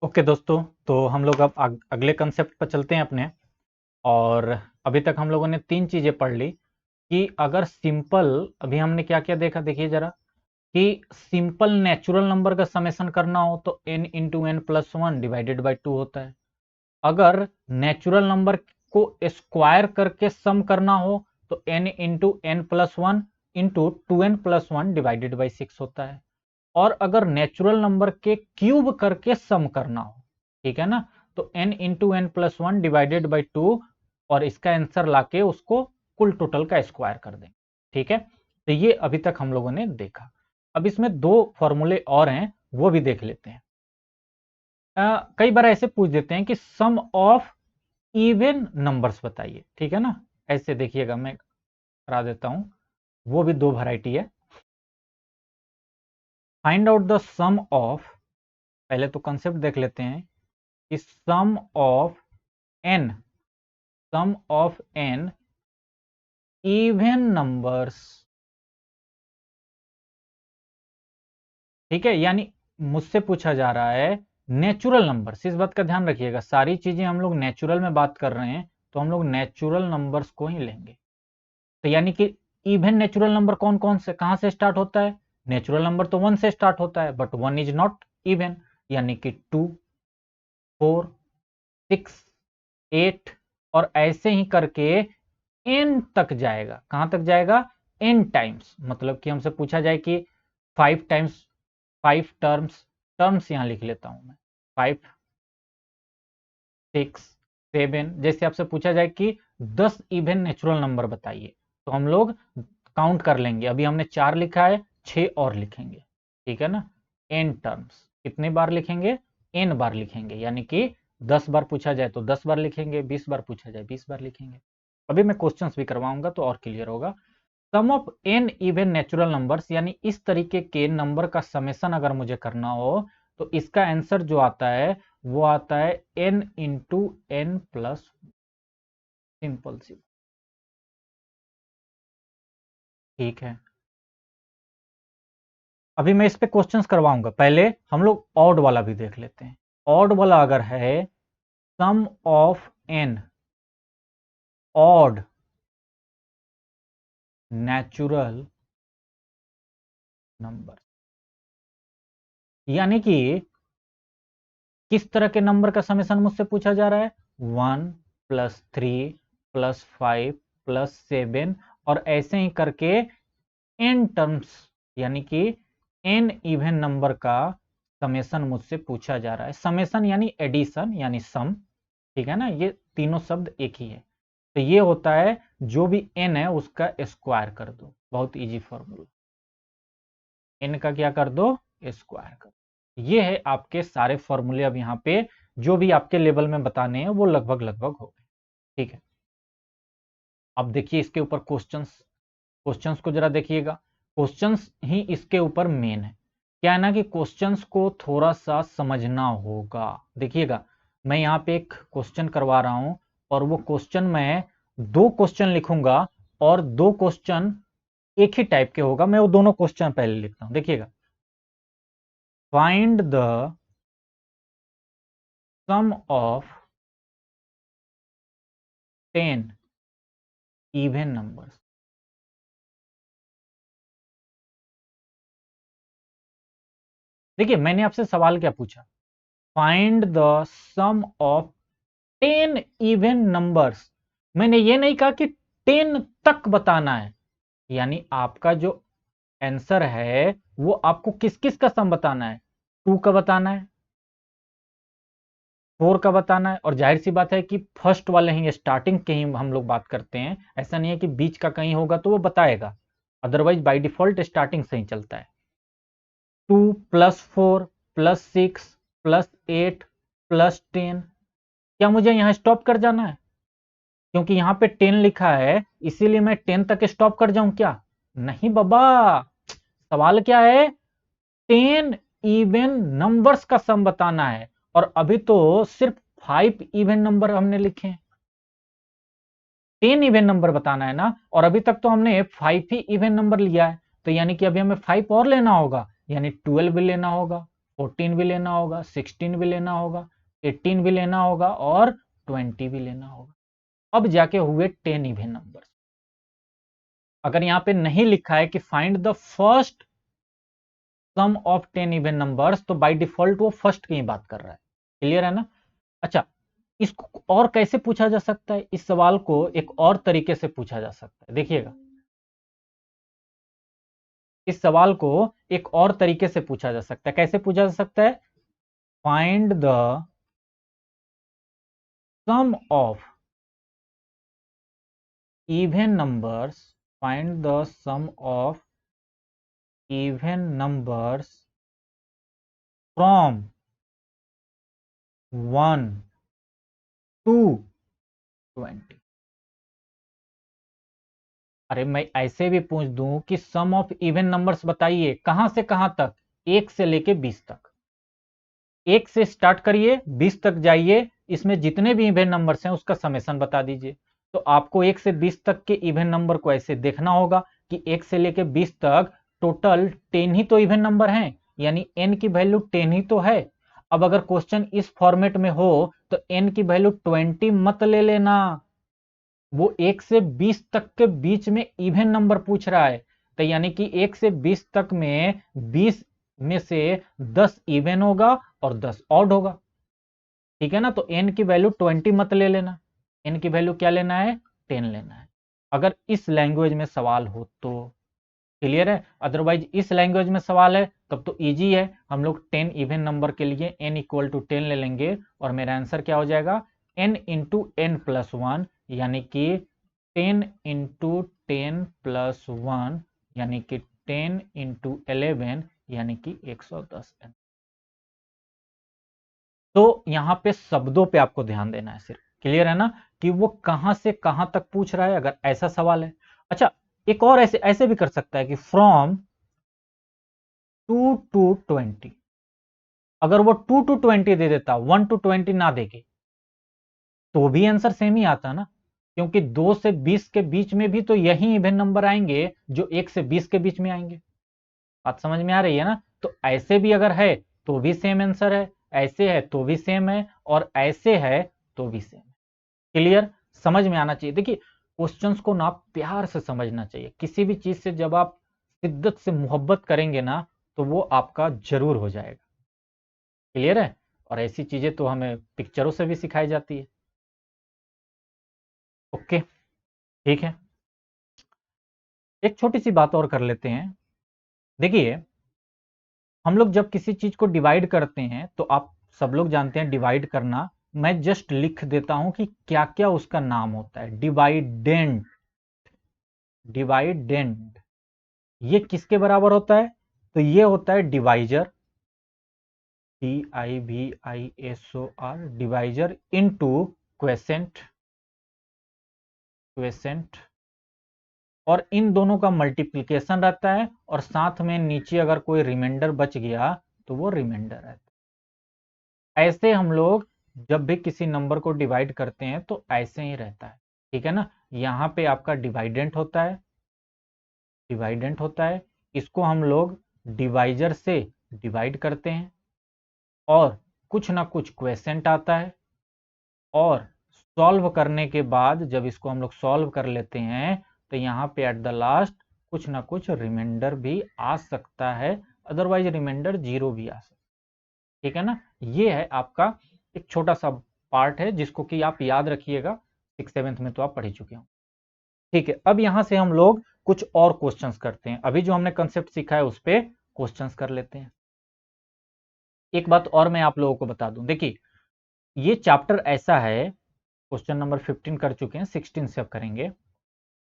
Okay दोस्तों, तो हम लोग अब अगले कंसेप्ट पर चलते हैं अपने। और अभी तक हम लोगों ने तीन चीजें पढ़ ली कि अगर सिंपल, अभी हमने क्या क्या देखा, देखिए जरा, कि सिंपल नेचुरल नंबर का समेशन करना हो तो n into n plus one divided by two होता है। अगर नेचुरल नंबर को स्क्वायर करके सम करना हो तो n into n plus one into two n plus one divided by six होता है। और अगर नेचुरल नंबर के क्यूब करके सम करना हो, ठीक है ना, तो n into n plus one divided by two, और इसका आंसर लाके उसको कुल टोटल का स्क्वायर कर देंगे। ठीक है, तो ये अभी तक हम लोगों ने देखा। अब इसमें दो फॉर्मूले और हैं, वो भी देख लेते हैं। कई बार ऐसे पूछ देते हैं कि सम ऑफ इवन नंबर्स बताइए, ठीक है ना। ऐसे देखिएगा, मैं करा देता हूं, वो भी दो वैरायटी है। Find out the sum of, पहले तो कंसेप्ट देख लेते हैं कि sum of n, sum of n even numbers, ठीक है। यानी मुझसे पूछा जा रहा है नेचुरल नंबर्स, इस बात का ध्यान रखिएगा, सारी चीजें हम लोग नेचुरल में बात कर रहे हैं तो हम लोग नेचुरल नंबर्स को ही लेंगे। तो यानी कि इवन नेचुरल नंबर कौन कौन से, कहां से स्टार्ट होता है? नेचुरल नंबर तो वन से स्टार्ट होता है, but one is not even, यानी कि टू, फोर, सिक्स, एट, और ऐसे ही करके एन तक जाएगा। कहां तक जाएगा? N times. मतलब कि हमसे पूछा जाए कि five times, five terms, terms यहां लिख लेता हूं मैं, फाइव, सिक्स, सेवन। जैसे आपसे पूछा जाए कि 10 इवन नेचुरल नंबर बताइए, तो हम लोग काउंट कर लेंगे। अभी हमने 4 लिखा है, 6 और लिखेंगे, ठीक है ना। एन टर्म्स कितने बार लिखेंगे? एन बार लिखेंगे, यानी कि 10 बार पूछा जाए तो 10 बार लिखेंगे, 20 बार पूछा जाए 20 बार लिखेंगे। अभी मैं क्वेश्चंस भी करवाऊंगा तो और क्लियर होगा। Sum of n even natural numbers, यानी इस तरीके के नंबर का समेशन अगर मुझे करना हो तो इसका आंसर जो आता है वो आता है n into n plus, simple सी, ठीक है। अभी मैं इस पे क्वेश्चंस करवाऊंगा, पहले हम लोग ऑड वाला भी देख लेते हैं। ऑड वाला अगर है sum of n odd natural number, यानी कि किस तरह के नंबर का समेशन मुझसे पूछा जा रहा है? 1 प्लस 3 प्लस 5 प्लस 7, और ऐसे ही करके एन टर्म्स, यानी कि एन इवन नंबर का समेशन मुझसे पूछा जा रहा है। समेशन यानी एडिशन, यानी सम, ठीक है ना। ये तीनों शब्द एक ही है। तो ये होता है जो भी एन है उसका स्क्वायर कर दो, बहुत इजी फॉर्मूला। एन का क्या कर दो? स्क्वायर कर दो। ये है आपके सारे फॉर्मूले। अब यहाँ पे जो भी आपके लेवल में बताने हैं वो लगभग लगभग हो गए, ठीक है। अब देखिए इसके ऊपर क्वेश्चंस, क्वेश्चंस को जरा देखिएगा। क्वेश्चंस ही इसके ऊपर मेन है। क्या है ना कि क्वेश्चंस को थोड़ा सा समझना होगा। देखिएगा, मैं यहाँ पे एक क्वेश्चन करवा रहा हूं, और वो क्वेश्चन मैं दो क्वेश्चन लिखूंगा, और दो क्वेश्चन एक ही टाइप के होगा। मैं वो दोनों क्वेश्चन पहले लिखता हूं, देखिएगा। Find the sum of 10 even numbers. देखिए मैंने आपसे सवाल क्या पूछा? Find the sum of 10 even numbers. मैंने ये नहीं कहा कि 10 तक बताना है। यानी आपका जो आंसर है वो आपको किस किस का सम बताना है? 2 का बताना है, 4 का बताना है, और जाहिर सी बात है कि फर्स्ट वाले ही, स्टार्टिंग के ही हम लोग बात करते हैं। ऐसा नहीं है कि बीच का कहीं होगा तो वो बताएगा, अदरवाइज बाय डिफॉल्ट स्टार्टिंग से ही चलता है। 2 प्लस 4 प्लस 6 प्लस 8 प्लस 10। क्या मुझे यहां स्टॉप कर जाना है? क्योंकि यहां पे 10 लिखा है इसीलिए मैं 10 तक स्टॉप कर जाऊं क्या? नहीं बाबा, सवाल क्या है? 10 इवन नंबर्स का सम बताना है, और अभी तो सिर्फ 5 इवन नंबर हमने लिखे हैं। 10 इवन नंबर बताना है ना, और अभी तक तो हमने 5 ही इवन नंबर लिया है। तो यानी कि अभी हमें 5 और लेना होगा, यानी 12 भी लेना होगा। 14 भी लेना होगा, 16 भी लेना होगा, 18 भी लेना होगा और 20 भी लेना होगा। अब जाके हुए 10 इवन नंबर्स। अगर यहां पे नहीं लिखा है कि find the first sum of 10 even numbers, तो बाय डिफॉल्ट वो फर्स्ट की बात कर रहा है। क्लियर है ना? अच्छा, इसको और कैसे पूछा जा सकता है? इस सवाल को एक और तरीके से पूछा जा सकता है। देखिएगा, इस सवाल को एक और तरीके से पूछा जा सकता है। कैसे पूछा जा सकता है? Find the sum of even numbers, find the sum of even numbers from 1 to 20। अरे मैं ऐसे भी पूछ दूं कि सम ऑफ इवन नंबर्स बताइए, कहां से कहां तक? 1 से लेके 20 तक। 1 से स्टार्ट करिए, 20 तक जाइए, इसमें जितने भी इवन नंबर्स हैं उसका समेशन बता दीजिए। तो आपको 1 से 20 तक के इवन नंबर को ऐसे देखना होगा कि 1 से लेके 20 तक टोटल 10 ही तो इवन नंबर हैं, यानी n की वैल्यू 10 ही तो है। अब अगर क्वेश्चन इस फॉर्मेट में हो तो n की वैल्यू 20 मत ले लेना, वो 1 से 20 तक के बीच में इवन नंबर पूछ रहा है। तो यानी कि 1 से 20 तक में 20 में से 10 इवन होगा और 10 ऑड होगा। ठीक है ना? तो n की वैल्यू 20 मत ले लेना, n की वैल्यू क्या लेना है? 10 लेना है, अगर इस लैंग्वेज में सवाल हो तो। क्लियर है? अदरवाइज इस लैंग्वेज में सवाल है तब तो इजी है, हम लोग 10 इवन नंबर के लिए n इक्वल टू 10 ले लेंगे और मेरा आंसर क्या हो जाएगा? n इंटू n प्लस 1, यानी कि 10 इंटू 10 प्लस 1, यानी कि 10 इंटू 11, यानी कि 110 n। तो यहां पे शब्दों पे आपको ध्यान देना है सिर्फ। क्लियर है ना कि वो कहां से कहां तक पूछ रहा है, अगर ऐसा सवाल है। अच्छा, एक और ऐसे ऐसे भी कर सकता है कि फ्रॉम 2 टू 20। अगर वो 2 टू 20 दे देता, 1 टू 20 ना देके, तो भी आंसर सेम ही आता ना, क्योंकि 2 से 20 के बीच में भी तो यही इवन नंबर आएंगे जो 1 से 20 के बीच में आएंगे। बात समझ में आ रही है ना? तो ऐसे भी अगर है तो भी सेम आंसर है, ऐसे है तो भी सेम है, और ऐसे है तो भी सेम है। क्लियर? समझ में आना चाहिए। देखिए, क्वेश्चंस को ना प्यार से समझना चाहिए। किसी भी चीज से जब आप शिद्दत से मोहब्बत करेंगे ना, तो वो आपका जरूर हो जाएगा। क्लियर है? और ऐसी चीजें तो हमें पिक्चरों से भी सिखाई जाती है। ओके, ठीक है। एक छोटी सी बात और कर लेते हैं। देखिए, हम लोग जब किसी चीज को डिवाइड करते हैं तो आप सब लोग जानते हैं डिवाइड करना। मैं जस्ट लिख देता हूं कि क्या क्या उसका नाम होता है। डिवाइडेंड, डिवाइडेंड ये किसके बराबर होता है? तो ये होता है divisor, DIVISOR, divisor into quiescent, quiescent, और इन दोनों का मल्टीप्लिकेशन रहता है, और साथ में नीचे अगर कोई रिमाइंडर बच गया तो वो रिमाइंडर रहता है। ऐसे हम लोग जब भी किसी नंबर को डिवाइड करते हैं तो ऐसे ही रहता है। ठीक है ना? यहां पे आपका डिवाइडेंट होता है, डिवाइडेंट होता है, इसको हम लोग डिवाइजर से डिवाइड करते हैं, और कुछ ना कुछ क्वेसेंट आता है, और सॉल्व करने के बाद जब इसको हम लोग सॉल्व कर लेते हैं तो यहाँ पे एट द लास्ट कुछ ना कुछ रिमाइंडर भी आ सकता है, अदरवाइज रिमाइंडर 0 भी आ सकता है। ठीक है ना? ये है आपका एक छोटा सा पार्ट है जिसको कि आप याद रखिएगा, 6th 7th में तो आप पढ़ ही चुके हो। ठीक है, अब यहां से हम लोग कुछ और क्वेश्चंस करते हैं। अभी जो हमने कंसेप्ट सीखा है उस पर क्वेश्चंस कर लेते हैं। एक बात और मैं आप लोगों को बता दूं, देखिए ये चैप्टर ऐसा है, क्वेश्चन नंबर 15 कर चुके हैं, 16 से अब करेंगे।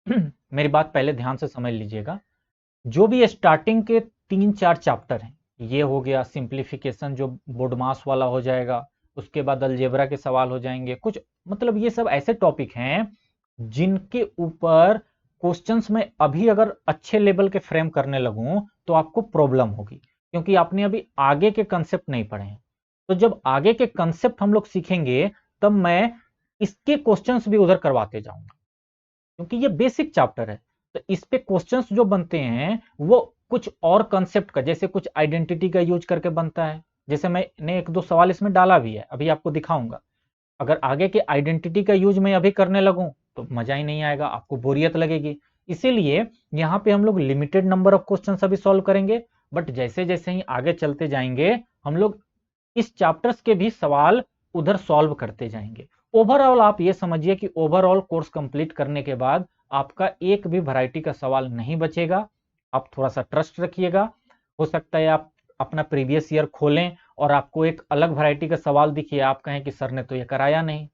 मेरी बात पहले ध्यान से समझ लीजिएगा। जो भी स्टार्टिंग के 3-4 चैप्टर हैं, ये हो गया सिंप्लीफिकेशन जो बोर्ड मास वाला हो जाएगा, उसके बाद अलजेब्रा के सवाल हो जाएंगे कुछ, मतलब ये सब ऐसे टॉपिक हैं जिनके ऊपर क्वेश्चंस में अभी अगर अच्छे लेवल के फ्रेम करने लगूं तो आपको प्रॉब्लम होगी, क्योंकि आपने अभी आगे के कंसेप्ट नहीं पढ़े हैं। तो जब आगे के कंसेप्ट हम लोग सीखेंगे तब मैं इसके क्वेश्चंस भी उधर करवाते जाऊंगा, क्योंकि ये बेसिक चैप्टर है। तो इस पे क्वेश्चंस जो बनते हैं वो कुछ और कंसेप्ट का, जैसे कुछ आइडेंटिटी का यूज करके बनता है, जैसे मैंने एक दो सवाल इसमें डाला भी है, अभी आपको दिखाऊंगा। अगर आगे के आइडेंटिटी का यूज मैं अभी करने लगूं तो मजा ही नहीं आएगा, आपको बोरियत लगेगी। इसीलिए यहाँ पे हम लोग लिमिटेड नंबर ऑफ क्वेश्चन अभी सॉल्व करेंगे, बट जैसे जैसे ही आगे चलते जाएंगे हम लोग इस चैप्टर्स के भी सवाल उधर सॉल्व करते जाएंगे। ओवरऑल आप ये समझिए कि ओवरऑल कोर्स कंप्लीट करने के बाद आपका एक भी वैरायटी का सवाल नहीं बचेगा। आप थोड़ा सा ट्रस्ट रखिएगा, हो सकता है आप अपना प्रीवियस ईयर खोलें और आपको एक अलग वैरायटी का सवाल दिखिए, आप कहें कि सर ने तो ये कराया नहीं,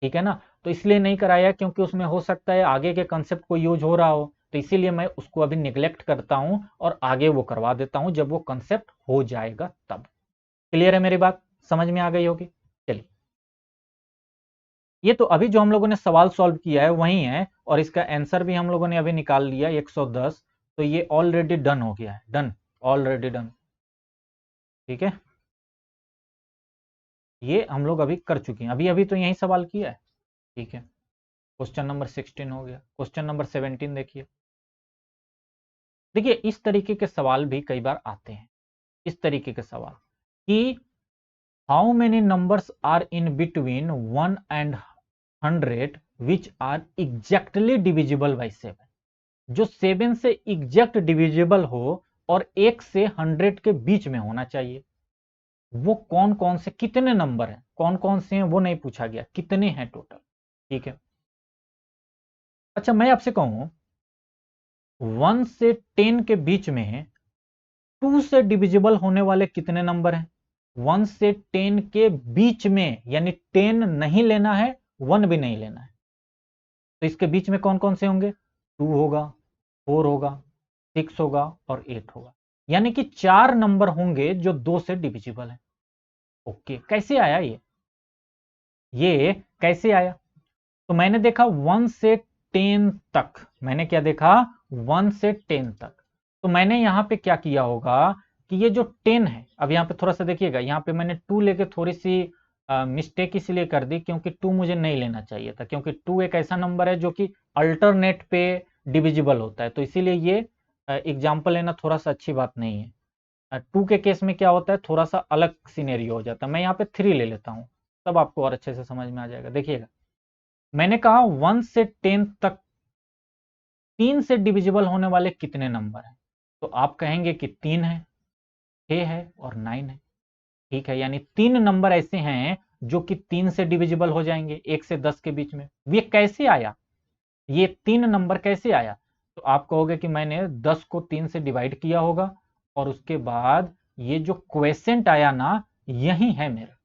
ठीक है ना। तो इसलिए नहीं कराया क्योंकि उसमें हो सकता है आगे के कंसेप्ट को यूज हो रहा हो, तो इसीलिए मैं उसको अभी निग्लेक्ट करता हूं और आगे वो करवा देता हूं जब वो कंसेप्ट हो जाएगा तब। क्लियर है मेरी बात, समझ में आ गई होगी। चलिए, ये तो अभी जो हम लोगों ने सवाल सॉल्व किया है वही है, और इसका आंसर भी हम लोगों ने अभी निकाल लिया 110। तो ये ऑलरेडी डन हो गया है, डन, ऑलरेडी डन, ठीक है। ये हम लोग अभी कर चुके हैं, अभी अभी तो यही सवाल किया है, ठीक है। क्वेश्चन नंबर 16 हो गया। क्वेश्चन नंबर 17 देखिए। देखिए इस तरीके के सवाल भी कई बार आते हैं, इस तरीके के सवाल कि how many numbers are in between 1 and 100 which are exactly divisible by 7। जो 7 से एग्जैक्ट डिविजिबल हो और 1 से 100 के बीच में होना चाहिए। वो कौन कौन से, कितने नंबर हैं, कौन कौन से हैं वो नहीं पूछा गया, कितने हैं टोटल, ठीक है। अच्छा मैं आपसे कहूं 1 से 10 के बीच में 2 से डिविजिबल होने वाले कितने नंबर हैं? 1 से 10 के बीच में, यानी 10 नहीं लेना है, 1 भी नहीं लेना है, तो इसके बीच में कौन कौन से होंगे? 2 होगा, 4 होगा, 6 होगा और 8 होगा। यानी कि 4 नंबर होंगे जो 2 से डिविजिबल है। ओके, कैसे आया ये कैसे आया? तो मैंने देखा 1 से 10 तक, मैंने क्या देखा 1 से 10 तक। तो मैंने यहां पे क्या किया होगा कि ये जो 10 है, अब यहां पे थोड़ा सा देखिएगा, यहां पे मैंने 2 लेके थोड़ी सी मिस्टेक इसलिए कर दी क्योंकि 2 मुझे नहीं लेना चाहिए था, क्योंकि 2 एक ऐसा नंबर है जो कि अल्टरनेट पे डिविजिबल होता है, तो इसीलिए ये एग्जाम्पल लेना थोड़ा सा अच्छी बात नहीं है। 2 के केस में क्या होता है, थोड़ा सा अलग सिनेरियो हो जाता है। मैं यहाँ पे 3 ले लेता हूँ, तब आपको और अच्छे से समझ में आ जाएगा। देखिएगा मैंने कहा 1 से 10 तक 3 से डिविजिबल होने वाले कितने नंबर हैं? तो आप कहेंगे कि 3 है, 6 है और 9 है, ठीक है। यानी 3 नंबर ऐसे हैं जो कि 3 से डिविजिबल हो जाएंगे 1 से 10 के बीच में। ये कैसे आया, ये 3 नंबर कैसे आया? तो आप कहोगे कि मैंने 10 को 3 से डिवाइड किया होगा और उसके बाद ये जो क्वेसेंट आया ना, यही है मेरा।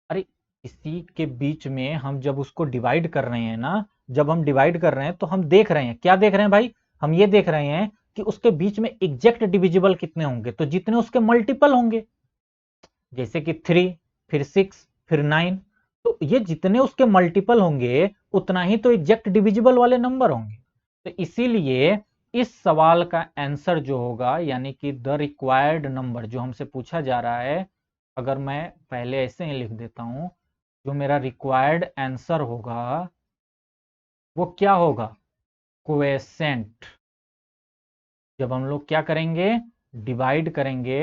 अरे इसी के बीच में हम जब उसको डिवाइड कर रहे हैं ना, जब हम डिवाइड कर रहे हैं तो हम देख रहे हैं, क्या देख रहे हैं भाई? हम ये देख रहे हैं कि उसके बीच में एग्जैक्ट डिविजिबल कितने होंगे, तो जितने उसके मल्टीपल होंगे, जैसे कि 3, फिर 6, फिर 9, तो ये जितने उसके मल्टीपल होंगे उतना ही तो एग्जैक्ट डिविजिबल वाले नंबर होंगे। तो इसीलिए इस सवाल का आंसर जो होगा, यानी कि द रिक्वायर्ड नंबर जो हमसे पूछा जा रहा है, अगर मैं पहले ऐसे ही लिख देता हूं, जो मेरा रिक्वायर्ड आंसर होगा वो क्या होगा? क्वेसेंट। जब हम लोग क्या करेंगे, डिवाइड करेंगे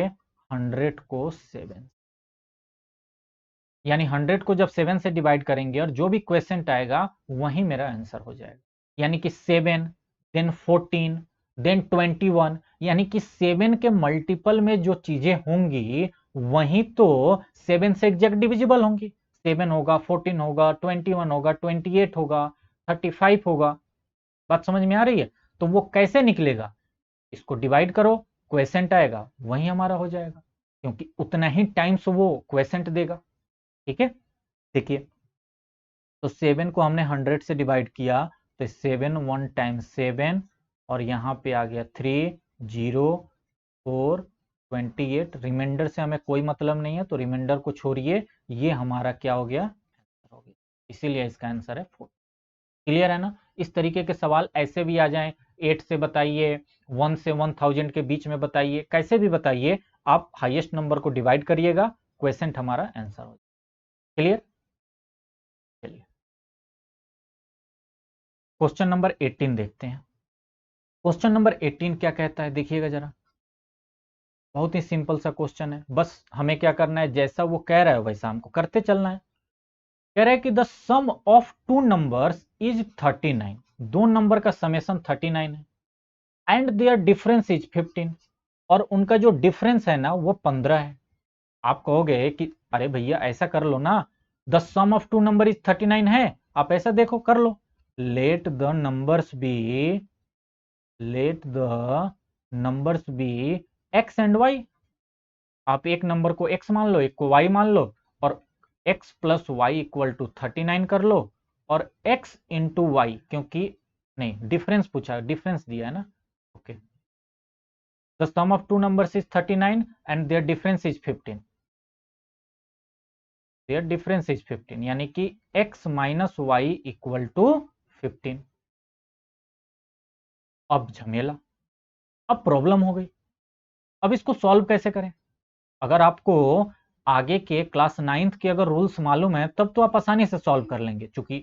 100 को 7, यानी 100 को जब 7 से डिवाइड करेंगे और जो भी क्वेसेंट आएगा वही मेरा आंसर हो जाएगा। यानी कि 7, देन 14, देन 21, यानी कि 7 के मल्टीपल में जो चीजें होंगी वही तो 7 से एग्जैक्ट डिविजिबल होंगी। 7 होगा, 14 होगा, 21 होगा, 28 होगा, 35 होगा। बात समझ में आ रही है? तो वो कैसे निकलेगा, इसको डिवाइड करो, क्वेसेंट आएगा वही हमारा हो जाएगा, क्योंकि उतना ही टाइम्स वो क्वेसेंट देगा, ठीक है। देखिए तो 7 को हमने 100 से डिवाइड किया, तो 7 1 टाइम्स 7, और यहाँ पे आ गया 3, 0, 4, 28। रिमाइंडर से हमें कोई मतलब नहीं है, तो रिमाइंडर को छोड़िए, ये हमारा क्या हो गया, आंसर हो गया। इसीलिए इसका आंसर है 4। क्लियर है ना? इस तरीके के सवाल ऐसे भी आ जाएं, 8 से बताइए, 1 से 1000 के बीच में बताइए, कैसे भी बताइए, आप हाईएस्ट नंबर को डिवाइड करिएगा, क्वेश्चन हमारा आंसर हो जाएगा। क्लियर? चलिए क्वेश्चन नंबर 18 देखते हैं। क्वेश्चन नंबर 18 क्या कहता है, देखिएगा जरा। बहुत ही सिंपल सा क्वेश्चन है, बस हमें क्या करना है, जैसा वो कह रहा है वैसा हमको करते चलना है। कह रहा है कि the sum of two numbers is 39, दो नंबर का समेशन 39 है, एंड देयर डिफरेंस इज 15, और उनका जो डिफरेंस है ना वो 15 है। आप कहोगे कि अरे भैया ऐसा कर लो ना, the sum of two number is 39 है, आप ऐसा देखो कर लो, let the numbers be, let the numbers be x and y. आप एक नंबर को x मान लो, एक को y मान लो, और x plus y equal to 39 कर लो, और x इंटू वाई, क्योंकि नहीं डिफरेंस पूछा, डिफरेंस दिया है ना, okay. The sum of two numbers is 39 and their difference is 15, their difference is 15, यानी कि x minus y equal to 15। अब झमेला, अब प्रॉब्लम हो गई, अब इसको सॉल्व कैसे करें। अगर आपको आगे के क्लास 9th के अगर रूल्स मालूम है तब तो आप आसानी से सॉल्व कर लेंगे, क्योंकि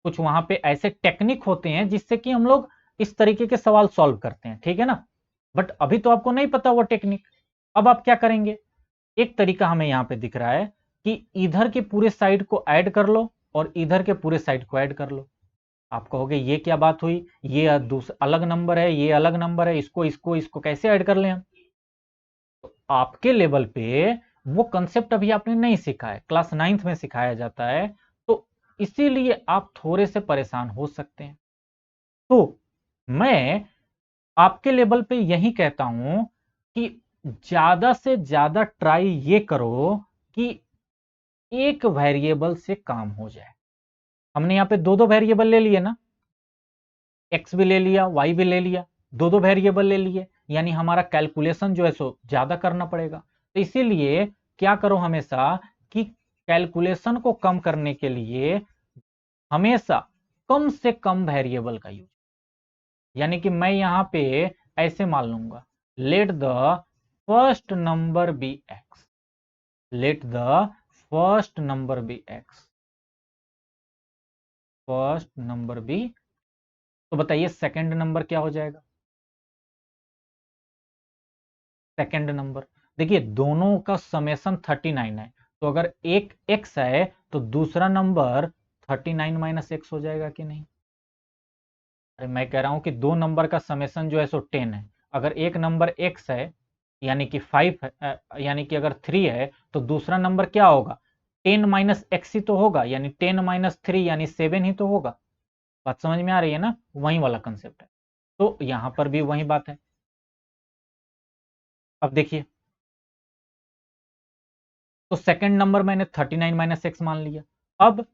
कुछ वहां पे ऐसे टेक्निक होते हैं जिससे कि हम लोग इस तरीके के सवाल सॉल्व करते हैं, ठीक है ना। बट अभी तो आपको नहीं पता वो टेक्निक। अब आप क्या करेंगे, एक तरीका हमें यहां पे दिख रहा है कि इधर के पूरे साइड को ऐड कर लो और इधर के पूरे साइड को ऐड कर लो। आप कहोगे ये क्या बात हुई, ये दूसरा अलग नंबर है, ये अलग नंबर है, इसको इसको इसको कैसे ऐड कर लें हम। तो आपके लेवल पे वो कंसेप्ट अभी आपने नहीं सीखा है, क्लास 9th में सिखाया जाता है, तो इसीलिए आप थोड़े से परेशान हो सकते हैं। तो मैं आपके लेवल पे यही कहता हूं कि ज्यादा से ज्यादा ट्राई ये करो कि एक वेरिएबल से काम हो जाए। हमने यहां पे दो दो वेरिएबल ले लिए ना, एक्स भी ले लिया, वाई भी ले लिया, दो दो वेरिएबल ले लिए, यानी हमारा कैलकुलेशन जो है सो ज्यादा करना पड़ेगा। तो इसीलिए क्या करो हमेशा कि कैलकुलेशन को कम करने के लिए हमेशा कम से कम वेरिएबल का यूज, यानी कि मैं यहां पे ऐसे मान लूंगा, let the first number be x, let the first number be x, first number be. तो बताइए सेकंड नंबर क्या हो जाएगा, सेकंड नंबर, देखिए दोनों का समेशन 39 है, तो अगर एक x है तो दूसरा नंबर 39 माइनस एक्स हो जाएगा कि नहीं। अरे मैं कह रहा हूं कि दो नंबर का समेशन जो है सो 10 है, अगर एक नंबर x है यानी कि 5 है, यानी कि अगर 3 है तो दूसरा नंबर क्या होगा, 10 माइनस एक्स ही तो होगा, यानी 10 माइनस 3 यानी 7 ही तो होगा। बात समझ में आ रही है ना, वही वाला कंसेप्ट है। तो यहां पर भी वही बात है। अब देखिए, तो सेकंड नंबर मैंने 39 माइनस एक्स मान लिया। अब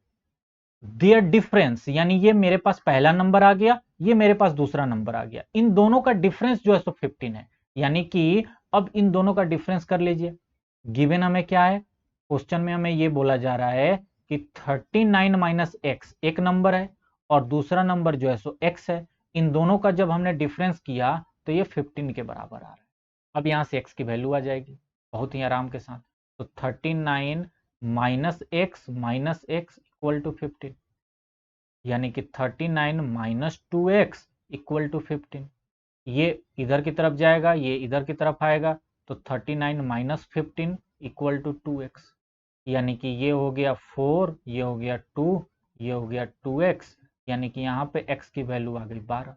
देयर डिफरेंस, यानी ये मेरे पास पहला नंबर आ गया, ये मेरे पास दूसरा नंबर आ गया, इन दोनों का डिफरेंस जो है सो 15 है, यानी कि अब इन दोनों का डिफरेंस कर लीजिए। गिवन हमें क्या है, क्वेश्चन में हमें ये बोला जा रहा है कि 39 माइनस एक्स एक नंबर है और दूसरा नंबर जो है सो एक्स है, इन दोनों का जब हमने डिफरेंस किया तो ये 15 के बराबर आ रहा है। अब यहां से एक्स की वैल्यू आ जाएगी बहुत ही आराम के साथ, तो 39 माइनस एक्स इक्वल टू 15, यानी कि 39 minus two x equal to 15। ये इधर की तरफ जाएगा, ये इधर की तरफ आएगा, तो 39 माइनस 15 इक्वल टू 2x, यानी कि ये हो गया 4, ये हो गया 2, ये हो गया 2x, यानी कि यहाँ पे x की वैल्यू आ गई 12,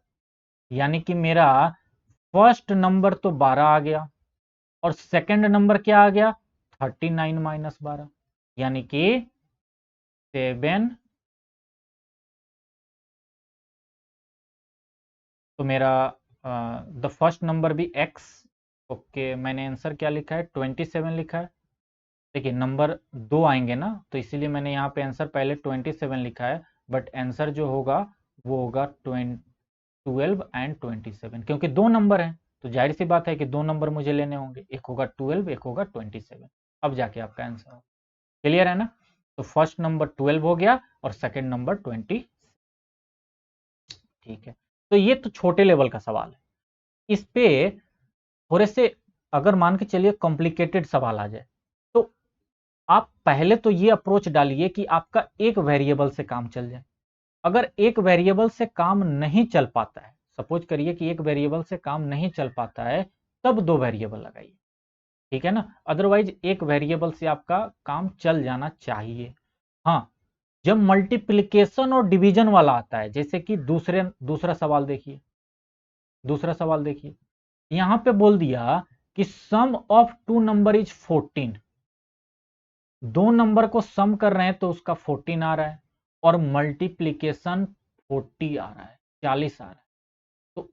यानी कि मेरा फर्स्ट नंबर तो 12 आ गया और सेकंड नंबर क्या आ गया, 39 माइनस 12, यानी कि 7। तो मेरा द फर्स्ट नंबर भी x, ओके मैंने आंसर क्या लिखा है 27 लिखा है। देखिए नंबर दो आएंगे ना, तो इसीलिए मैंने यहाँ पे आंसर पहले 27 लिखा है, बट आंसर जो होगा वो होगा 12 एंड 27, क्योंकि दो नंबर हैं तो जाहिर सी बात है कि दो नंबर मुझे लेने होंगे, एक होगा 12, एक होगा 27। अब जाके आपका आंसर हो, क्लियर है ना। तो फर्स्ट नंबर 12 हो गया और सेकंड नंबर 20, ठीक है। तो ये तो छोटे लेवल का सवाल है, इस पे थोड़े से अगर मान के चलिए कॉम्प्लिकेटेड सवाल आ जाए, तो आप पहले तो ये अप्रोच डालिए कि आपका एक वेरिएबल से काम चल जाए। अगर एक वेरिएबल से काम नहीं चल पाता है, सपोज करिए कि एक वेरिएबल से काम नहीं चल पाता है, तब दो वेरिएबल लगाइए। ठीक है ना, अदरवाइज एक वेरिएबल से आपका काम चल जाना चाहिए। हाँ, जब मल्टीप्लिकेशन और डिवीजन वाला आता है, जैसे कि दूसरा सवाल देखिए, दूसरा सवाल देखिए, यहां पे बोल दिया कि sum of two number is 14। दो नंबर को सम कर रहे हैं तो उसका 14 आ रहा है, और मल्टीप्लीकेशन 40 आ रहा है, 40 आ रहा है। तो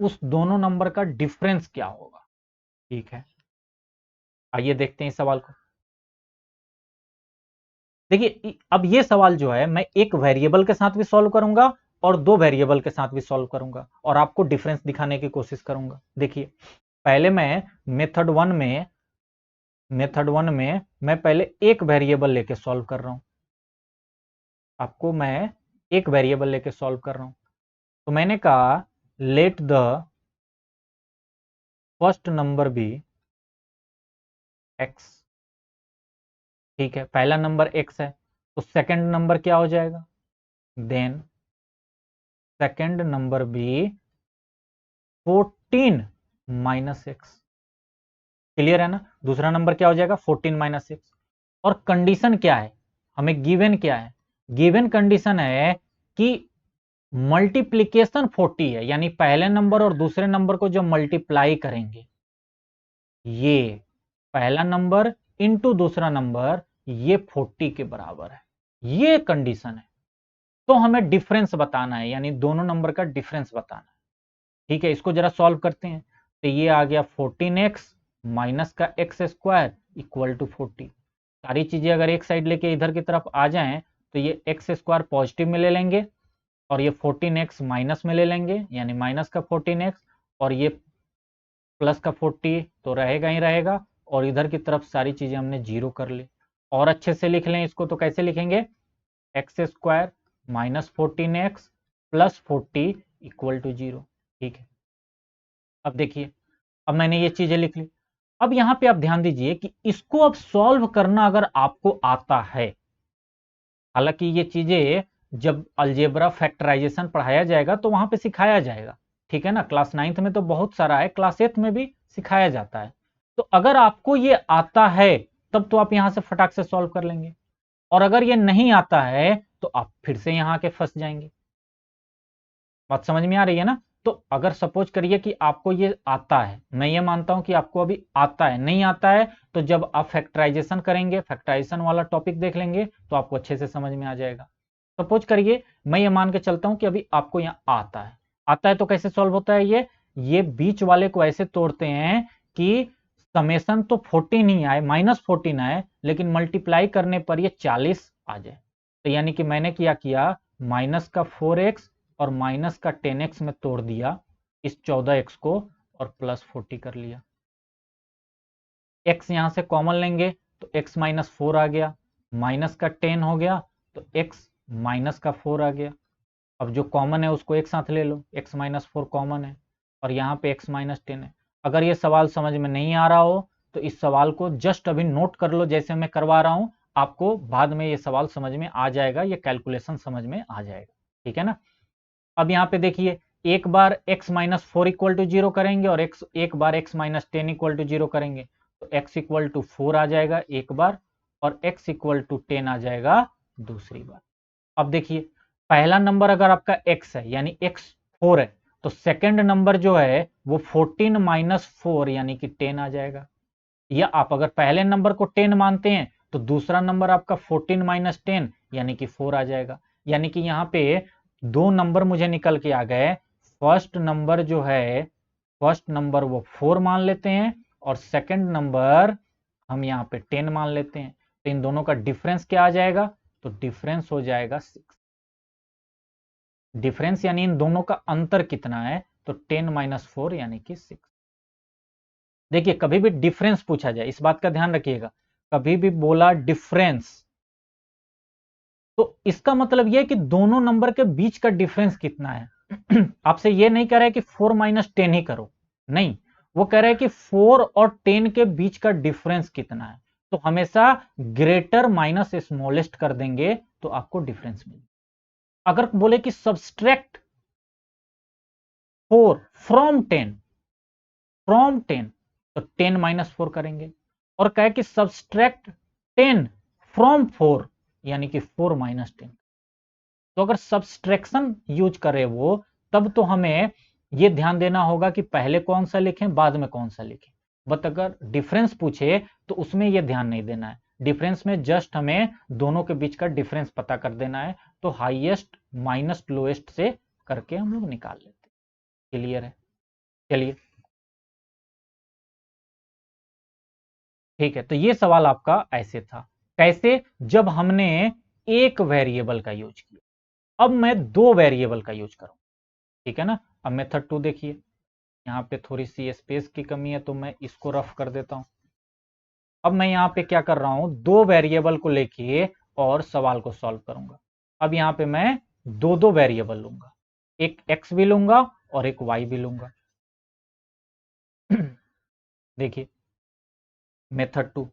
उस दोनों नंबर का डिफरेंस क्या होगा? ठीक है, आइए देखते हैं इस सवाल को। देखिए, अब ये सवाल जो है मैं एक वेरिएबल के साथ भी सॉल्व करूंगा और दो वेरिएबल के साथ भी सॉल्व करूंगा, और आपको डिफरेंस दिखाने की कोशिश करूंगा। देखिए, पहले मैं मेथड वन में मैं पहले एक वेरिएबल लेके सॉल्व कर रहा हूं। आपको मैं एक वेरिएबल लेके सॉल्व कर रहा हूं। तो मैंने कहा let the first number be x. ठीक है, पहला नंबर एक्स है, तो सेकंड नंबर क्या हो जाएगा? Then second number be 14 minus x. Clear है ना? दूसरा नंबर क्या हो जाएगा? 14 माइनस एक्स। और कंडीशन क्या है? हमें गिवन क्या है? गिवन कंडीशन है कि मल्टीप्लीकेशन 40 है, यानी पहले नंबर और दूसरे नंबर को जो मल्टीप्लाई करेंगे, ये पहला नंबर इंटू दूसरा नंबर, ये 40 के बराबर है। ये कंडीशन है। तो हमें डिफरेंस बताना है, यानी दोनों नंबर का डिफरेंस बताना है। ठीक है, इसको जरा सॉल्व करते हैं। तो ये आ गया 14x माइनस का एक्स स्क्वायर इक्वल टू 40। सारी चीजें अगर एक साइड लेके इधर की तरफ आ जाएं तो ये एक्स स्क्वायर पॉजिटिव में ले लेंगे, और ये 14x माइनस में ले लेंगे, यानी माइनस का 14x, और ये प्लस का 40 तो रहेगा ही रहेगा, और इधर की तरफ सारी चीजें हमने जीरो कर ली। और अच्छे से लिख लें इसको, तो कैसे लिखेंगे? X square minus 14x plus 40 equal to 0। ठीक है, अब देखिए, अब मैंने ये चीजें लिख ली। अब यहां पे आप ध्यान दीजिए कि इसको अब सॉल्व करना अगर आपको आता है, हालांकि ये चीजें जब अलजेब्रा फैक्टराइजेशन पढ़ाया जाएगा तो वहां पे सिखाया जाएगा, ठीक है ना, क्लास 9th में तो बहुत सारा है, क्लास 8th में भी सिखाया जाता है। तो अगर आपको ये आता है तब तो आप यहां से फटाक से सॉल्व कर लेंगे, और अगर ये नहीं आता है तो आप फिर से यहां के फंस जाएंगे। बात समझ में आ रही है ना? तो अगर सपोज करिए कि आपको ये आता है, मैं ये मानता हूं कि आपको अभी आता है, नहीं आता है तो जब आप फैक्टराइजेशन करेंगे, फैक्टराइजेशन वाला टॉपिक देख लेंगे तो आपको अच्छे से समझ में आ जाएगा। सपोज करिए मैं ये मान के चलता हूं कि अभी आपको यहाँ आता है तो कैसे सॉल्व होता है? ये बीच वाले को ऐसे तोड़ते हैं कि समेशन तो 14 ही आए, -14 आए, लेकिन मल्टीप्लाई करने पर ये 40 आ जाए। तो यानी कि मैंने क्या किया, माइनस का 4x और माइनस का 10x में तोड़ दिया इस 14x को, और प्लस 40 कर लिया। x यहां से कॉमन लेंगे तो x माइनस 4 आ गया, माइनस का 10 हो गया तो x माइनस का 4 आ गया। अब जो कॉमन है उसको एक साथ ले लो, x माइनस 4 कॉमन है, और यहाँ पे x माइनस 10 है। अगर ये सवाल समझ में नहीं आ रहा हो तो इस सवाल को जस्ट अभी नोट कर लो, जैसे मैं करवा रहा हूं, आपको बाद में ये सवाल समझ में आ जाएगा, ये कैलकुलेशन समझ में आ जाएगा। ठीक है ना? अब यहाँ पे देखिए, एक बार x माइनस 4 इक्वल टू 0 करेंगे और एक बार x माइनस 10 इक्वल टू 0 करेंगे, तो x इक्वल टू 4 आ जाएगा एक बार, और x इक्वल टू 10 आ जाएगा दूसरी बार। अब देखिए, पहला नंबर अगर आपका x है, यानी x 4 है, तो सेकंड नंबर जो है वो 14 माइनस 4 यानी कि 10 आ जाएगा। या आप अगर पहले नंबर को 10 मानते हैं तो दूसरा नंबर आपका 14 माइनस 10 यानी कि 4 आ जाएगा। यानी कि यहाँ पे दो नंबर मुझे निकल के आ गए। फर्स्ट नंबर जो है, फर्स्ट नंबर वो 4 मान लेते हैं, और सेकंड नंबर हम यहाँ पे 10 मान लेते हैं। तो इन दोनों का डिफरेंस क्या आ जाएगा? तो डिफरेंस हो जाएगा 6। डिफरेंस यानी इन दोनों का अंतर कितना है? तो 10 माइनस 4 यानी कि 6। देखिए, कभी भी डिफरेंस पूछा जाए, इस बात का ध्यान रखिएगा, कभी भी बोला डिफरेंस तो इसका मतलब यह है कि दोनों नंबर के बीच का डिफरेंस कितना है। आपसे यह नहीं कह रहा है कि 4 माइनस 10 ही करो, नहीं, वो कह रहा है कि 4 और 10 के बीच का डिफरेंस कितना है। तो हमेशा ग्रेटर माइनस स्मॉलेस्ट कर देंगे तो आपको डिफरेंस मिलेगा। अगर बोले कि सब्सट्रैक्ट 4 फ्रॉम 10, तो 10 माइनस 4 करेंगे, और कहे कि सब्सट्रैक्ट 10 फ्रॉम 4, यानी कि 4 माइनस 10। तो अगर सब्सट्रैक्शन यूज करे वो, तब तो हमें ये ध्यान देना होगा कि पहले कौन सा लिखें बाद में कौन सा लिखें। बट अगर डिफरेंस पूछे तो उसमें ये ध्यान नहीं देना है। डिफरेंस में जस्ट हमें दोनों के बीच का डिफरेंस पता कर देना है। तो हाईएस्ट माइनस लोएस्ट से करके हम लोग निकाल लेते हैं। क्लियर है? चलिए ठीक है। तो ये सवाल आपका ऐसे था, कैसे, जब हमने एक वेरिएबल का यूज किया। अब मैं दो वेरिएबल का यूज करूं, ठीक है ना। अब मेथड 2 देखिए, यहाँ पे थोड़ी सी स्पेस की कमी है तो मैं इसको रफ कर देता हूं। अब मैं यहाँ पे क्या कर रहा हूं, दो वेरिएबल को लेके और सवाल को सॉल्व करूंगा। अब यहाँ पे मैं दो दो वेरिएबल लूंगा, एक x भी लूंगा और एक y भी लूंगा। देखिए मेथड 2,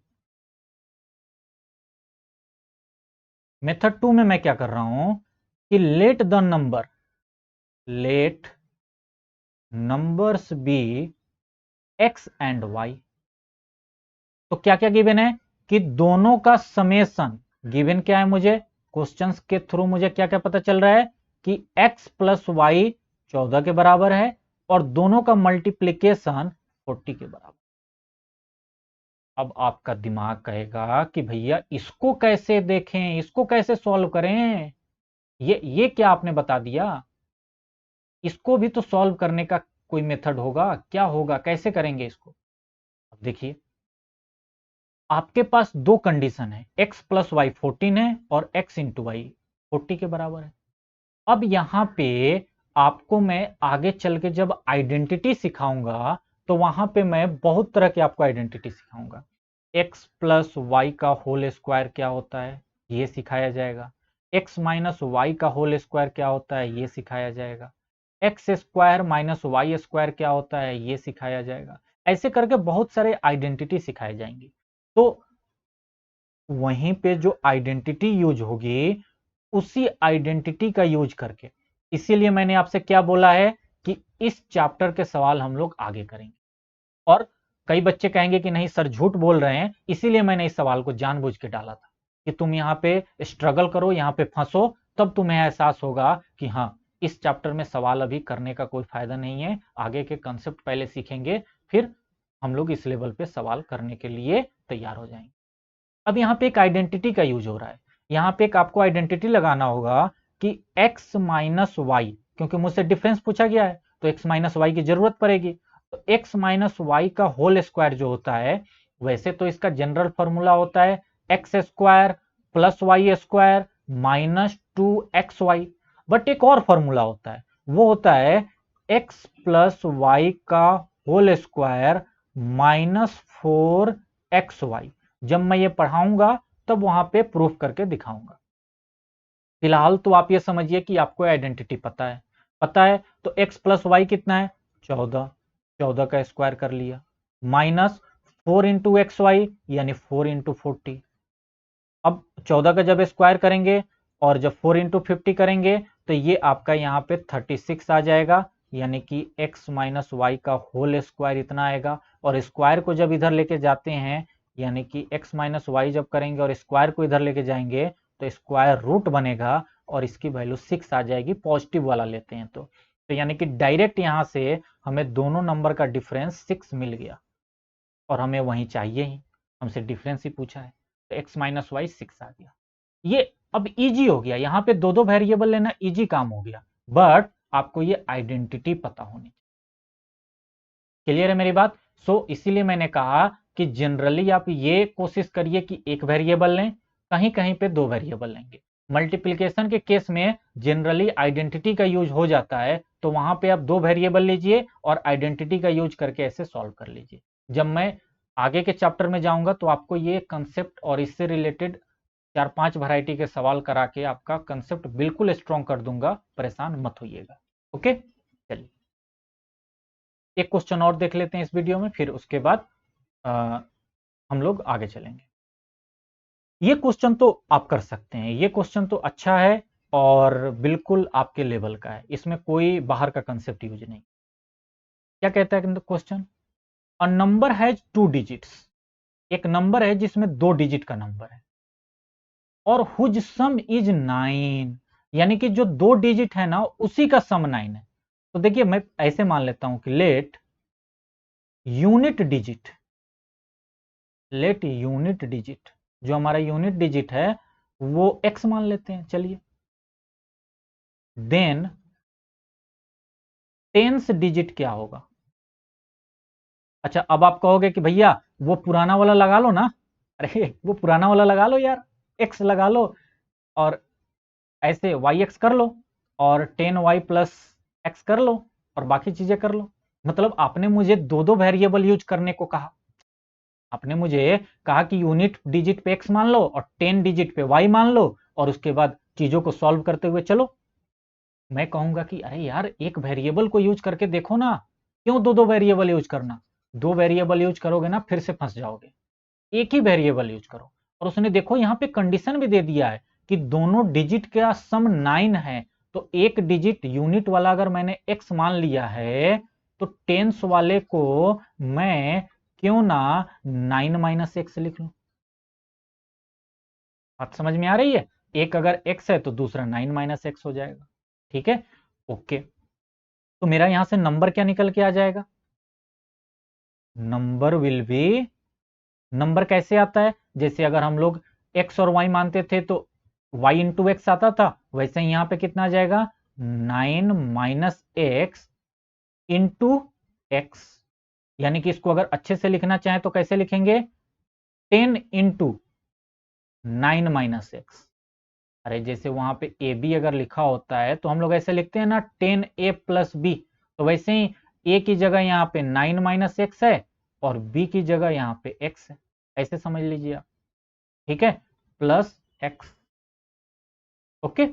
मेथड 2 में मैं क्या कर रहा हूं कि let numbers be x and y। तो क्या क्या गिवन है कि दोनों का समेसन गिवन क्या है, मुझे क्वेश्चंस के थ्रू मुझे क्या क्या पता चल रहा है कि x प्लस वाई 14 के बराबर है और दोनों का मल्टीप्लीकेशन 40 के बराबर। अब आपका दिमाग कहेगा कि भैया इसको कैसे देखें, इसको कैसे सॉल्व करें, ये क्या आपने बता दिया, इसको भी तो सॉल्व करने का कोई मेथड होगा, क्या होगा, कैसे करेंगे इसको। अब देखिए आपके पास दो कंडीशन है, x प्लस वाई 14 है और x इंटू वाई 40 के बराबर है। अब यहां पे आपको मैं आगे चल के जब आइडेंटिटी सिखाऊंगा तो वहां पे मैं बहुत तरह की आपको आइडेंटिटी सिखाऊंगा। x प्लस वाई का होल स्क्वायर क्या होता है ये सिखाया जाएगा, x माइनस वाई का होल स्क्वायर क्या होता है ये सिखाया जाएगा, x square minus y square क्या होता है ये सिखाया जाएगा। ऐसे करके बहुत सारे आइडेंटिटी सिखाए जाएंगे। तो वहीं पे जो आइडेंटिटी यूज होगी उसी आइडेंटिटी का यूज करके, इसीलिए मैंने आपसे क्या बोला है कि इस चैप्टर के सवाल हम लोग आगे करेंगे। और कई बच्चे कहेंगे कि नहीं सर झूठ बोल रहे हैं, इसीलिए मैंने इस सवाल को जानबूझ के डाला था कि तुम यहां पे स्ट्रगल करो, यहां पे फंसो, तब तुम्हें एहसास होगा कि हाँ इस चैप्टर में सवाल अभी करने का कोई फायदा नहीं है, आगे के कंसेप्ट पहले सीखेंगे, फिर हम लोग इस लेवल पे सवाल करने के लिए तैयार हो जाएंगे। अब यहाँ पे एक आइडेंटिटी का यूज हो रहा है, यहाँ पे एक आपको आइडेंटिटी लगाना होगा कि x माइनस वाई, क्योंकि मुझसे डिफरेंस पूछा गया है तो x माइनस वाई की जरूरत पड़ेगी। तो x माइनस वाई का होल स्क्वायर जो होता है, वैसे तो इसका जनरल फॉर्मूला होता है x square plus y square minus 2xy। But एक और फॉर्मूला होता है, वो होता है x प्लस वाई का होल स्क्वायर माइनस 4xy। जब मैं ये पढ़ाऊंगा तब वहां पे प्रूफ करके दिखाऊंगा। फिलहाल तो आप ये समझिए कि आपको आइडेंटिटी पता है तो x प्लस वाई कितना है 14, 14 का स्क्वायर कर लिया, माइनस 4 इंटू एक्स वाई यानी 4 इंटू 40। अब 14 का जब स्क्वायर करेंगे और जब 4 इंटू 50 करेंगे तो ये आपका यहाँ पे 36 आ जाएगा, यानी कि x माइनस वाई का होल स्क्वायर इतना आएगा। और स्क्वायर को जब इधर लेके जाते हैं, यानी कि x माइनस वाई जब करेंगे और स्क्वायर को इधर लेके जाएंगे तो स्क्वायर रूट बनेगा और इसकी वैल्यू 6 आ जाएगी, पॉजिटिव वाला लेते हैं तो यानी कि डायरेक्ट यहां से हमें दोनों नंबर का डिफरेंस 6 मिल गया और हमें वही चाहिए ही, हमसे डिफरेंस ही पूछा है तो x माइनस वाई 6 आ गया। ये अब इजी हो गया, यहां पे दो दो वेरिएबल लेना इजी काम हो गया, बट आपको ये आइडेंटिटी पता होनी। क्लियर है मेरी बात? इसीलिए मैंने कहा कि जनरली आप ये कोशिश करिए कि एक वेरिएबल लें, कहीं कहीं पे दो वेरिएबल लेंगे। मल्टीप्लिकेशन के केस में जनरली आइडेंटिटी का यूज हो जाता है, तो वहां पे आप दो वेरिएबल लीजिए और आइडेंटिटी का यूज करके ऐसे सॉल्व कर लीजिए। जब मैं आगे के चैप्टर में जाऊंगा तो आपको ये कंसेप्ट और इससे रिलेटेड 4-5 वैरायटी के सवाल करा के आपका कंसेप्ट बिल्कुल स्ट्रॉन्ग कर दूंगा, परेशान मत होइएगा। ओके, चलिए एक क्वेश्चन और देख लेते हैं इस वीडियो में, फिर उसके बाद हम लोग आगे चलेंगे। ये क्वेश्चन तो आप कर सकते हैं, ये क्वेश्चन तो अच्छा है और बिल्कुल आपके लेवल का है, इसमें कोई बाहर का कंसेप्ट यूज नहीं। क्या कहता है question? A number has 2 digits, एक नंबर है जिसमें 2 डिजिट का नंबर है, और हुज सम इज 9, यानी कि जो 2 डिजिट है ना उसी का सम 9 है। तो देखिए मैं ऐसे मान लेता हूं कि लेट यूनिट डिजिट, जो हमारा यूनिट डिजिट है वो x मान लेते हैं, चलिए। देन टेंस डिजिट क्या होगा? अच्छा, अब आप कहोगे कि भैया वो पुराना वाला लगा लो ना। अरे वो पुराना वाला लगा लो यार, x लगा लो और ऐसे वाई एक्स कर लो और 10y प्लस एक्स कर लो और बाकी चीजें कर लो। मतलब आपने मुझे दो दो वेरिएबल यूज करने को कहा। आपने मुझे कहा कि यूनिट डिजिट पे x मान लो और 10 डिजिट पे y मान लो और उसके बाद चीजों को सॉल्व करते हुए चलो। मैं कहूंगा कि अरे यार एक वेरिएबल को यूज करके देखो ना, क्यों दो दो वेरिएबल यूज करना? दो वेरिएबल यूज करोगे ना फिर से फंस जाओगे, एक ही वेरिएबल यूज करो। और उसने देखो यहां पे कंडीशन भी दे दिया है कि दोनों डिजिट का सम 9 है, तो एक डिजिट यूनिट वाला अगर मैंने x मान लिया है तो टेंस वाले को मैं क्यों ना 9 माइनस एक्स लिख लूं। बात समझ में आ रही है? एक अगर x है तो दूसरा 9 माइनस एक्स हो जाएगा। ठीक है, ओके। तो मेरा यहां से नंबर क्या निकल के आ जाएगा? नंबर विल बी, नंबर कैसे आता है? जैसे अगर हम लोग x और y मानते थे तो y इंटू एक्स आता था, वैसे ही यहां पे कितना आ जाएगा? 9 माइनस एक्स इंटू एक्स। यानी कि इसको अगर अच्छे से लिखना चाहें तो कैसे लिखेंगे? 10 इंटू 9 माइनस एक्स। अरे जैसे वहां पे ए बी अगर लिखा होता है तो हम लोग ऐसे लिखते हैं ना 10a प्लस बी, तो वैसे ही ए की जगह यहाँ पे 9 माइनस एक्स है और बी की जगह यहाँ पे एक्स है, ऐसे समझ लीजिए आप। ठीक है, प्लस एक्स। ओके,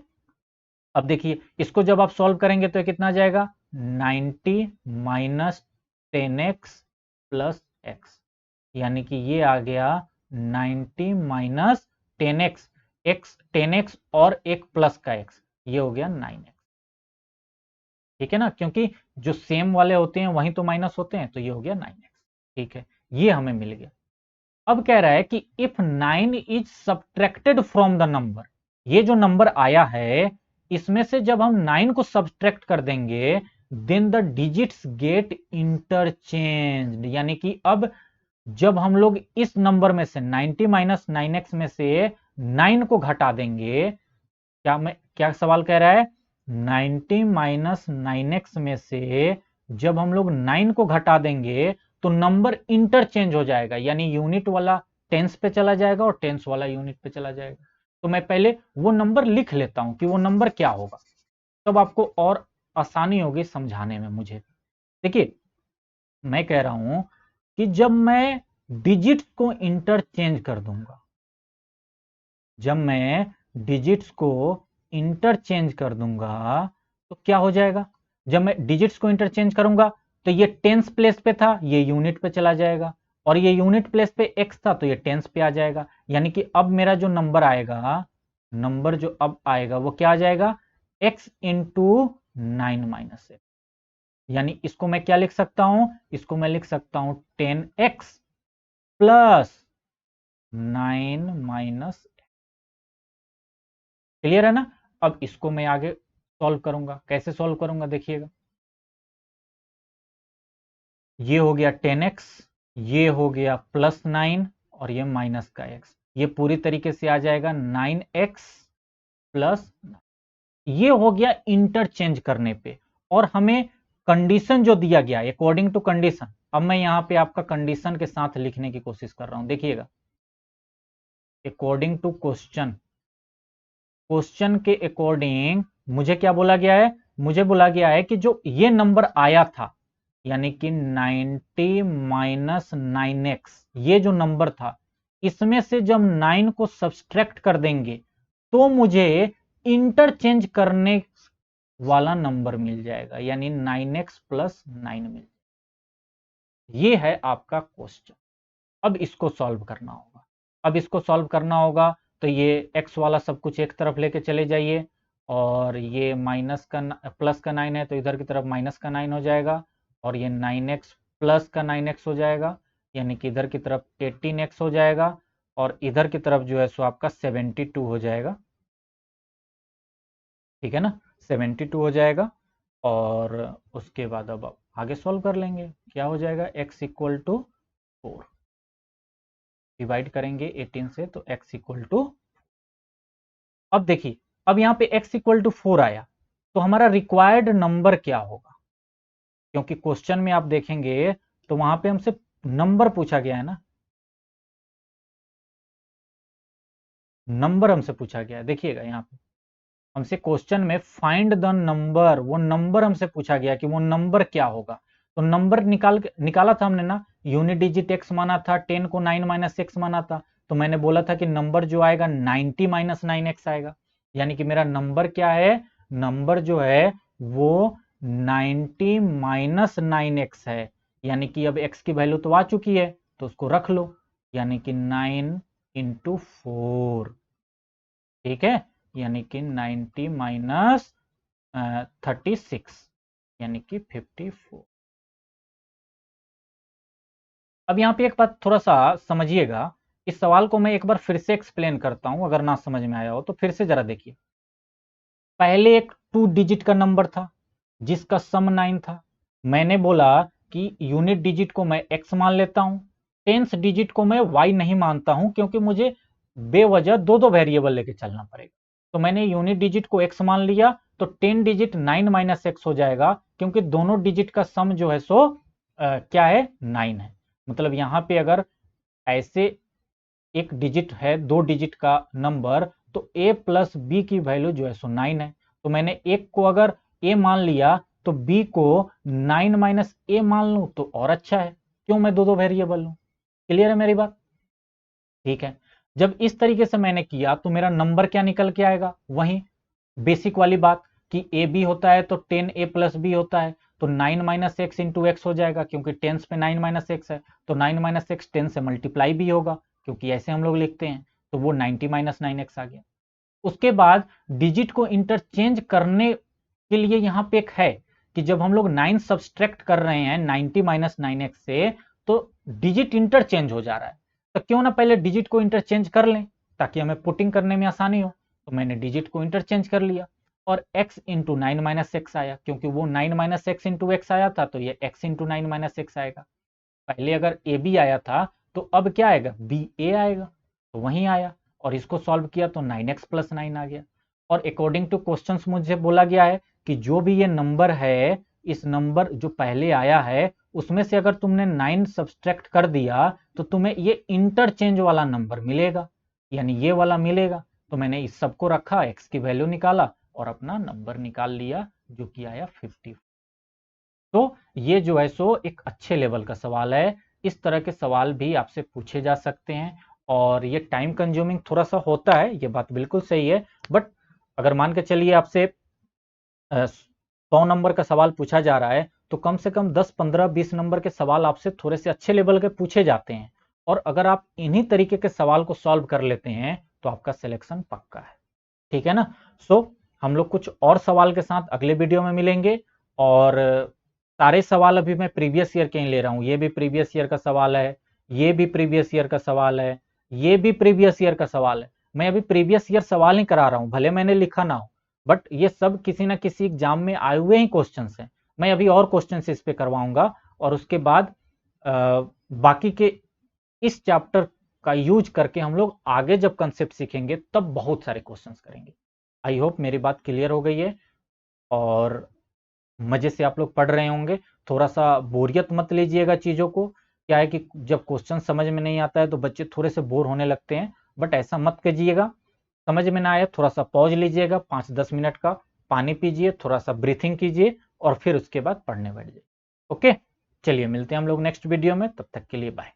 अब देखिए इसको जब आप सॉल्व करेंगे तो कितना आ जाएगा? 90 माइनस 10x प्लस एक्स, यानी कि ये आ गया 90 माइनस 10x, x 10x और एक प्लस का x, ये हो गया 9x। ठीक है ना, क्योंकि जो सेम वाले होते हैं वहीं तो माइनस होते हैं, तो ये हो गया 9x। ठीक है, ये हमें मिल गया। अब कह रहा है कि if 9 is subtracted from the number, ये जो नंबर आया है इसमें से जब हम 9 को सब्ट्रैक्ट कर देंगे then the digits get interchange, यानी कि अब जब हम लोग इस नंबर में से 90 माइनस 9x में से 9 को घटा देंगे, क्या सवाल कह रहा है? 90 माइनस 9x में से जब हम लोग 9 को घटा देंगे तो नंबर इंटरचेंज हो जाएगा, यानी यूनिट वाला टेंस पे चला जाएगा और टेंस वाला यूनिट पे चला जाएगा। तो मैं पहले वो नंबर लिख लेता हूं कि वो नंबर क्या होगा, तब आपको और आसानी होगी समझाने में मुझे। देखिए मैं कह रहा हूं कि जब मैं डिजिट्स को इंटरचेंज कर दूंगा, जब मैं डिजिट्स को इंटरचेंज कर दूंगा तो क्या हो जाएगा? जब मैं डिजिट्स को इंटरचेंज करूंगा तो ये टेंस प्लेस पे था, ये यूनिट पे चला जाएगा, और ये यूनिट प्लेस पे एक्स था तो ये टेंस पे आ जाएगा। यानी कि अब मेरा जो नंबर आएगा, नंबर जो अब आएगा वो क्या आ जाएगा? X into 9 minus x. यानी इसको मैं क्या लिख सकता हूं? इसको मैं लिख सकता हूं 10x प्लस 9 माइनस। क्लियर है ना? अब इसको मैं आगे सॉल्व करूंगा, कैसे सॉल्व करूंगा देखिएगा। ये हो गया 10x, ये हो गया प्लस 9 और ये माइनस का x, ये पूरी तरीके से आ जाएगा 9x प्लस, ये हो गया इंटरचेंज करने पे। और हमें कंडीशन जो दिया गया अकॉर्डिंग टू कंडीशन, अब मैं यहां पे आपका कंडीशन के साथ लिखने की कोशिश कर रहा हूं, देखिएगा। अकॉर्डिंग टू क्वेश्चन, क्वेश्चन के अकॉर्डिंग मुझे क्या बोला गया है? मुझे बोला गया है कि जो ये नंबर आया था, यानी कि 90 माइनस 9x, ये जो नंबर था इसमें से जब 9 को सब्सट्रैक्ट कर देंगे तो मुझे इंटरचेंज करने वाला नंबर मिल जाएगा, यानी 9x प्लस 9 मिल जाएगा। ये है आपका क्वेश्चन। अब इसको सॉल्व करना होगा, अब इसको सॉल्व करना होगा तो ये x वाला सब कुछ एक तरफ लेके चले जाइए, और ये माइनस का प्लस का 9 है तो इधर की तरफ माइनस का 9 हो जाएगा, और ये 9x प्लस का 9x हो जाएगा, यानी कि इधर की तरफ 18x हो जाएगा और इधर की तरफ जो है सो आपका 72 हो जाएगा। ठीक है ना, 72 हो जाएगा। और उसके बाद अब आप आगे सॉल्व कर लेंगे। क्या हो जाएगा, x इक्वल टू 4, डिवाइड करेंगे 18 से तो x इक्वल टू, अब देखिए अब यहां पे x इक्वल टू 4 आया तो हमारा रिक्वायर्ड नंबर क्या होगा, क्योंकि क्वेश्चन में आप देखेंगे तो वहां पे हमसे नंबर पूछा गया है ना, नंबर हमसे पूछा गया है। देखिएगा यहाँ पे हमसे क्वेश्चन में फाइंड द नंबर, वो नंबर हमसे पूछा गया कि वो नंबर क्या होगा। तो नंबर निकाला था हमने ना, यूनिट डिजिट x माना था, 10 को 9 माइनस एक्स माना था, तो मैंने बोला था कि नंबर जो आएगा 90 माइनस 9x आएगा, यानी कि मेरा नंबर क्या है, नंबर जो है वो 90 माइनस 9x है, यानी कि अब x की वैल्यू तो आ चुकी है तो उसको रख लो, यानी कि 9 इंटू 4, ठीक है, यानी कि 90 माइनस 36, यानी कि 54। अब यहाँ पे एक बात थोड़ा सा समझिएगा, इस सवाल को मैं एक बार फिर से एक्सप्लेन करता हूं, अगर ना समझ में आया हो तो फिर से जरा देखिए। पहले एक 2 डिजिट का नंबर था जिसका सम 9 था, मैंने बोला कि यूनिट डिजिट को मैं x मान लेता हूं, टेंस डिजिट को मैं y नहीं मानता हूं, क्योंकि मुझे बेवजह दो दो वेरिएबल लेके चलना पड़ेगा। तो मैंने यूनिट डिजिट को x मान लिया तो 10 डिजिट 9 माइनस एक्स हो जाएगा, क्योंकि दोनों डिजिट का सम जो है सो क्या है, 9 है। मतलब यहां पे अगर ऐसे एक डिजिट है, दो डिजिट का नंबर, तो a प्लस बी की वैल्यू जो है सो 9 है। तो मैंने एक को अगर a मान लिया तो b को 9 माइनस ए मान लूं तो और अच्छा है, क्यों मैं दो दो वेरिएबल लूं। क्लियर है मेरी बात, ठीक है। जब इस तरीके से मैंने किया तो मेरा नंबर क्या निकल के आएगा, वही बेसिक वाली बात कि ए बी होता है तो 10 ए प्लस बी होता है, तो 9 माइनस एक्स इंटू एक्स हो जाएगा, क्योंकि टेंस पे 9 माइनस एक्स है, तो 9 माइनस एक्स 10 से मल्टीप्लाई भी होगा, क्योंकि ऐसे हम लोग लिखते हैं, तो वो 90 माइनस 9x आ गया। उसके बाद डिजिट को इंटरचेंज करने के लिए यहाँ पे एक है कि जब हम लोग 9 सब्सट्रैक्ट कर रहे हैं 90 माइनस 9x से, तो डिजिट इंटरचेंज हो जा रहा है, तो क्यों ना पहले डिजिट को इंटरचेंज कर लें ताकि हमें पुटिंग करने में आसानी हो। तो मैंने डिजिट को इंटरचेंज कर लिया और x इंटू 9 माइनस एक्स आया, क्योंकि वो 9 माइनस एक्स इंटू एक्स आया था, तो ये x इंटू 9 माइनस एक्स आएगा। पहले अगर ए बी आया था तो अब क्या आएगा, बी ए आएगा, तो वहीं आया और इसको सॉल्व किया तो 9x प्लस 9 आ गया। और अकॉर्डिंग टू क्वेश्चंस मुझे बोला गया है कि जो भी ये नंबर है, इस नंबर जो पहले आया है उसमें से अगर तुमने 9 सब्सट्रैक्ट कर दिया तो तुम्हें ये इंटरचेंज वाला नंबर मिलेगा, यानी ये वाला मिलेगा। तो मैंने इस सबको रखा, x की वैल्यू निकाला और अपना नंबर निकाल लिया, जो कि आया 50। तो ये जो है सो एक अच्छे लेवल का सवाल है। इस तरह के सवाल भी आपसे पूछे जा सकते हैं और ये टाइम कंज्यूमिंग थोड़ा सा होता है, ये बात बिल्कुल सही है, बट अगर मान के चलिए आपसे 100 नंबर का सवाल पूछा जा रहा है तो कम से कम 10 15 20 नंबर के सवाल आपसे थोड़े से अच्छे लेवल के पूछे जाते हैं, और अगर आप इन्हीं तरीके के सवाल को सॉल्व कर लेते हैं तो आपका सिलेक्शन पक्का है, ठीक है ना। सो हम लोग कुछ और सवाल के साथ अगले वीडियो में मिलेंगे। और सारे सवाल अभी मैं प्रीवियस ईयर के ही ले रहा हूं, ये भी प्रीवियस ईयर का सवाल है, ये भी प्रीवियस ईयर का सवाल है, ये भी प्रीवियस ईयर का सवाल है। मैं अभी प्रीवियस ईयर सवाल नहीं करा रहा हूं, भले मैंने लिखा ना हो, बट ये सब किसी ना किसी एग्जाम में आए हुए ही क्वेश्चन हैं। मैं अभी और क्वेश्चन इस पे करवाऊंगा और उसके बाद बाकी के इस चैप्टर का यूज करके हम लोग आगे जब कंसेप्ट सीखेंगे तब बहुत सारे क्वेश्चंस करेंगे। आई होप मेरी बात क्लियर हो गई है और मजे से आप लोग पढ़ रहे होंगे। थोड़ा सा बोरियत मत लीजिएगा चीजों को, क्या है कि जब क्वेश्चन समझ में नहीं आता है तो बच्चे थोड़े से बोर होने लगते हैं, बट ऐसा मत कीजिएगा। समझ में ना आए थोड़ा सा पॉज लीजिएगा, 5-10 मिनट का पानी पीजिए, थोड़ा सा ब्रीथिंग कीजिए और फिर उसके बाद पढ़ने बैठ जाइए। ओके, चलिए मिलते हैं हम लोग नेक्स्ट वीडियो में, तब तक के लिए बाय।